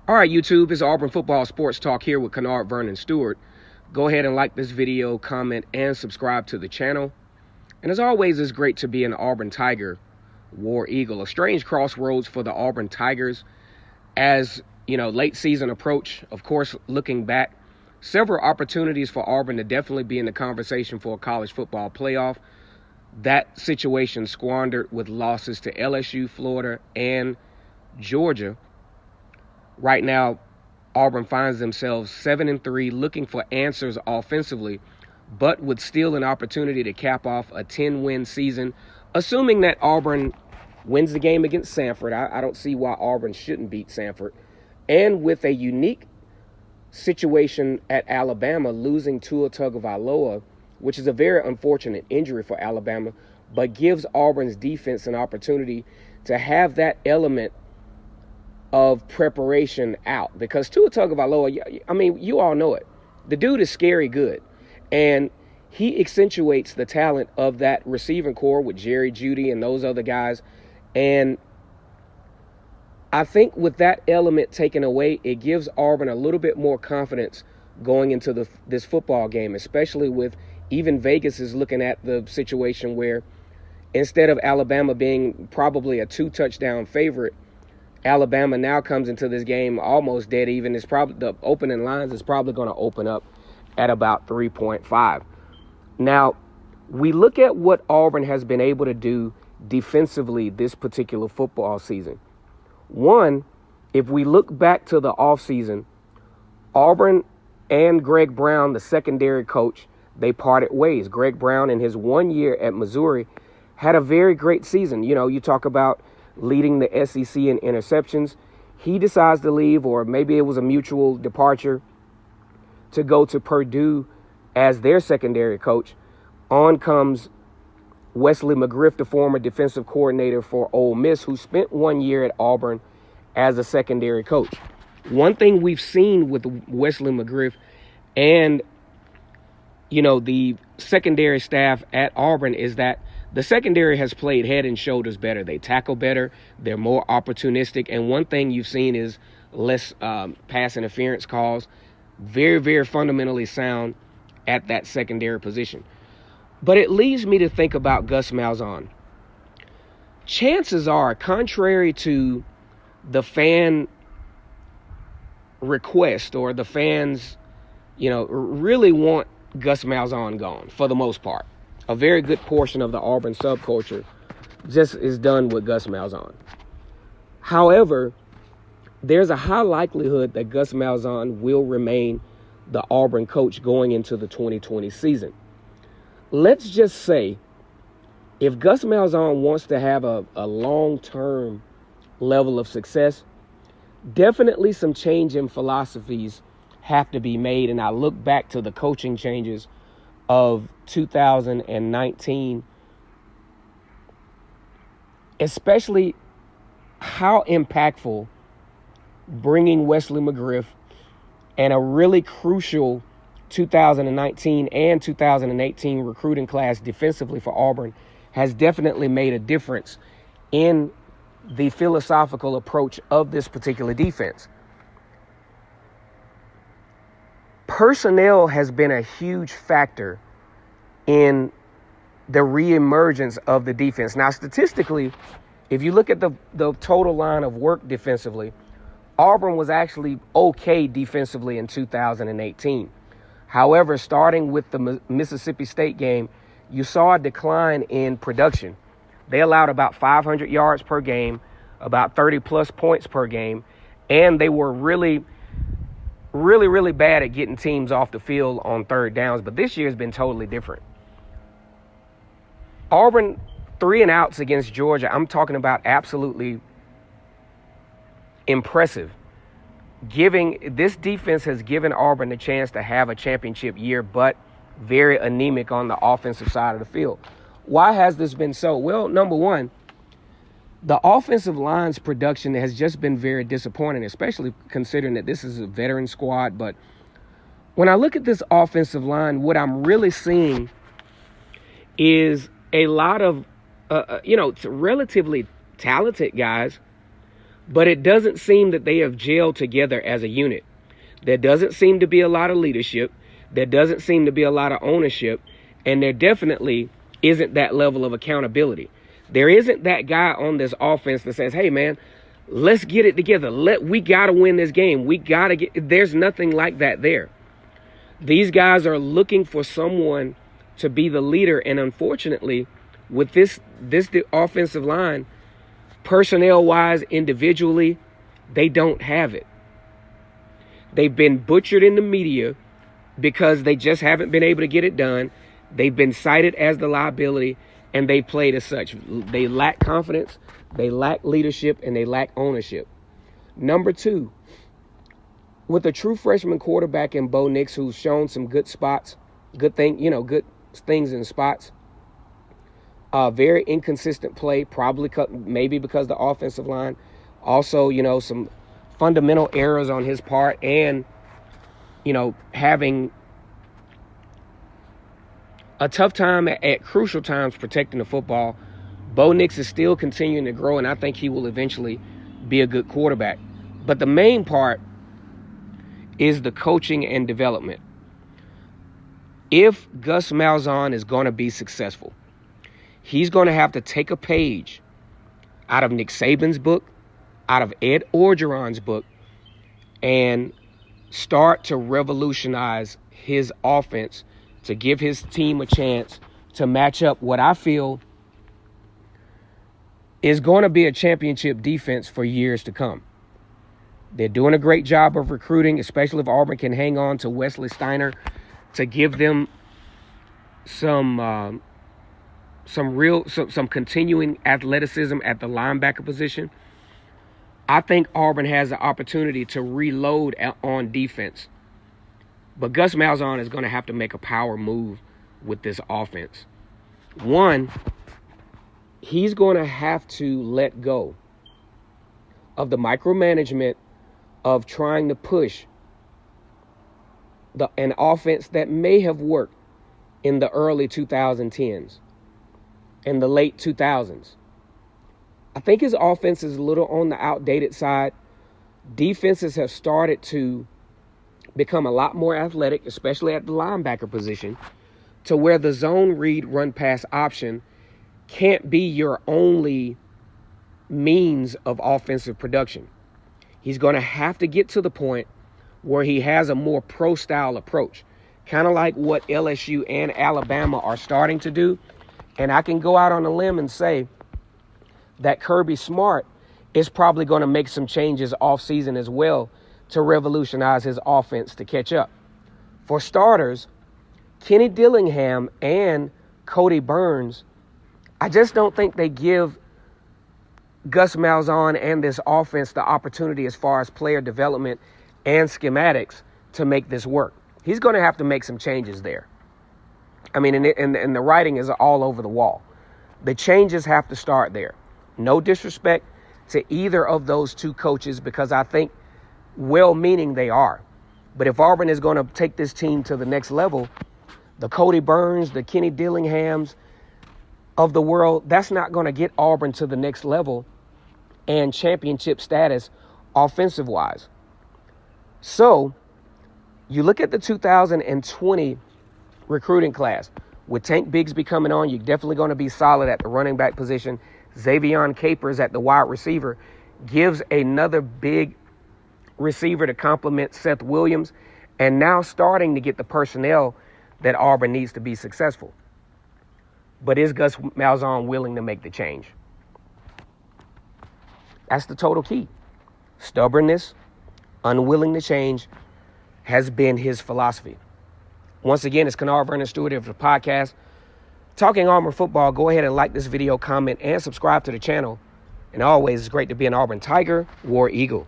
All right, YouTube, it's Auburn Football Sports Talk here with Kennard Vernon Stewart. Go ahead and like this video, comment, and subscribe to the channel. And as always, it's great to be an Auburn Tiger, War Eagle. A strange crossroads for the Auburn Tigers as, late season approach. Of course, looking back, several opportunities for Auburn to definitely be in the conversation for a college football playoff. That situation squandered with losses to LSU, Florida, and Georgia. Right now, Auburn finds themselves 7-3, looking for answers offensively, but with still an opportunity to cap off a 10-win season, assuming that Auburn wins the game against Samford. I don't see why Auburn shouldn't beat Samford. And with a unique situation at Alabama, losing Tua Tagovailoa, which is a very unfortunate injury for Alabama, but gives Auburn's defense an opportunity to have that element of preparation out, because Tua Tagovailoa, you all know it. The dude is scary good, and he accentuates the talent of that receiving core with Jerry Jeudy and those other guys. And I think with that element taken away, it gives Auburn a little bit more confidence going into this football game, especially with even Vegas is looking at the situation where instead of Alabama being probably a 2-touchdown favorite, Alabama now comes into this game almost dead even. It's probably the opening lines is probably going to open up at about 3.5. Now, we look at what Auburn has been able to do defensively this particular football season. One, if we look back to the offseason, Auburn and Greg Brown, the secondary coach, they parted ways. Greg Brown, in his 1 year at Missouri, had a very great season. You talk about leading the SEC in interceptions. He decides to leave, or maybe it was a mutual departure, to go to Purdue as their secondary coach. On comes Wesley McGriff, the former defensive coordinator for Ole Miss, who spent 1 year at Auburn as a secondary coach. One thing we've seen with Wesley McGriff and, the secondary staff at Auburn is that the secondary has played head and shoulders better. They tackle better. They're more opportunistic. And one thing you've seen is less pass interference calls. Very, very fundamentally sound at that secondary position. But it leads me to think about Gus Malzahn. Chances are, contrary to the fan request or the fans, really want Gus Malzahn gone for the most part. A very good portion of the Auburn subculture just is done with Gus Malzahn. However, there's a high likelihood that Gus Malzahn will remain the Auburn coach going into the 2020 season. Let's just say if Gus Malzahn wants to have a long-term level of success, definitely some change in philosophies have to be made. And I look back to the coaching changes of 2019, especially how impactful bringing Wesley McGriff and a really crucial 2019 and 2018 recruiting class defensively for Auburn has definitely made a difference in the philosophical approach of this particular defense. Personnel has been a huge factor in the reemergence of the defense. Now, statistically, if you look at the total line of work defensively, Auburn was actually okay defensively in 2018. However, starting with the Mississippi State game, you saw a decline in production. They allowed about 500 yards per game, about 30-plus points per game, and they were really bad at getting teams off the field on third downs. But this year has been totally different. Auburn 3-and-outs against Georgia, I'm talking about absolutely impressive. This defense has given Auburn the chance to have a championship year, but very anemic on the offensive side of the field. Why has this been so? Well, number one, the offensive line's production has just been very disappointing, especially considering that this is a veteran squad. But when I look at this offensive line, what I'm really seeing is a lot of, relatively talented guys, But it doesn't seem that they have gelled together as a unit. There doesn't seem to be a lot of leadership. There doesn't seem to be a lot of ownership. And there definitely isn't that level of accountability. There isn't that guy on this offense that says, hey, man, let's get it together. We got to win this game. There's nothing like that there. These guys are looking for someone to be the leader. And unfortunately, with this offensive line, personnel-wise, individually, they don't have it. They've been butchered in the media because they just haven't been able to get it done. They've been cited as the liability, and they played as such. They lack confidence, they lack leadership, and they lack ownership. Number two, with a true freshman quarterback in Bo Nix, who's shown some good spots, good things in spots, very inconsistent play, probably maybe because the offensive line. Also, some fundamental errors on his part, and, having a tough time at crucial times protecting the football. Bo Nix is still continuing to grow, and I think he will eventually be a good quarterback. But the main part is the coaching and development. If Gus Malzahn is going to be successful, he's going to have to take a page out of Nick Saban's book, out of Ed Orgeron's book, and start to revolutionize his offense to give his team a chance to match up what I feel is going to be a championship defense for years to come. They're doing a great job of recruiting, especially if Auburn can hang on to Wesley Steiner to give them some continuing athleticism at the linebacker position. I think Auburn has the opportunity to reload on defense. But Gus Malzahn is going to have to make a power move with this offense. One, he's going to have to let go of the micromanagement of trying to push an offense that may have worked in the early 2010s and the late 2000s. I think his offense is a little on the outdated side. Defenses have started to become a lot more athletic, especially at the linebacker position, to where the zone read run pass option can't be your only means of offensive production. He's going to have to get to the point where he has a more pro-style approach, kind of like what LSU and Alabama are starting to do. And I can go out on a limb and say that Kirby Smart is probably going to make some changes off-season as well to revolutionize his offense to catch up. For starters, Kenny Dillingham and Cody Burns, I just don't think they give Gus Malzahn and this offense the opportunity as far as player development and schematics to make this work. He's going to have to make some changes there. I mean, and the writing is all over the wall. The changes have to start there. No disrespect to either of those two coaches, because I think well-meaning they are. But if Auburn is going to take this team to the next level, the Cody Burns, the Kenny Dillinghams of the world, that's not going to get Auburn to the next level and championship status offensive-wise. So you look at the 2020 recruiting class. With Tank Bigsby coming on, you're definitely going to be solid at the running back position. Xavion Capers at the wide receiver gives another big receiver to complement Seth Williams, and now starting to get the personnel that Auburn needs to be successful. But is Gus Malzahn willing to make the change? That's the total key. Stubbornness, unwilling to change, has been his philosophy. Once again, it's Kennard Vernon Stewart of the podcast, Talking Auburn Football. Go ahead and like this video, comment, and subscribe to the channel. And always, it's great to be an Auburn Tiger, War Eagle.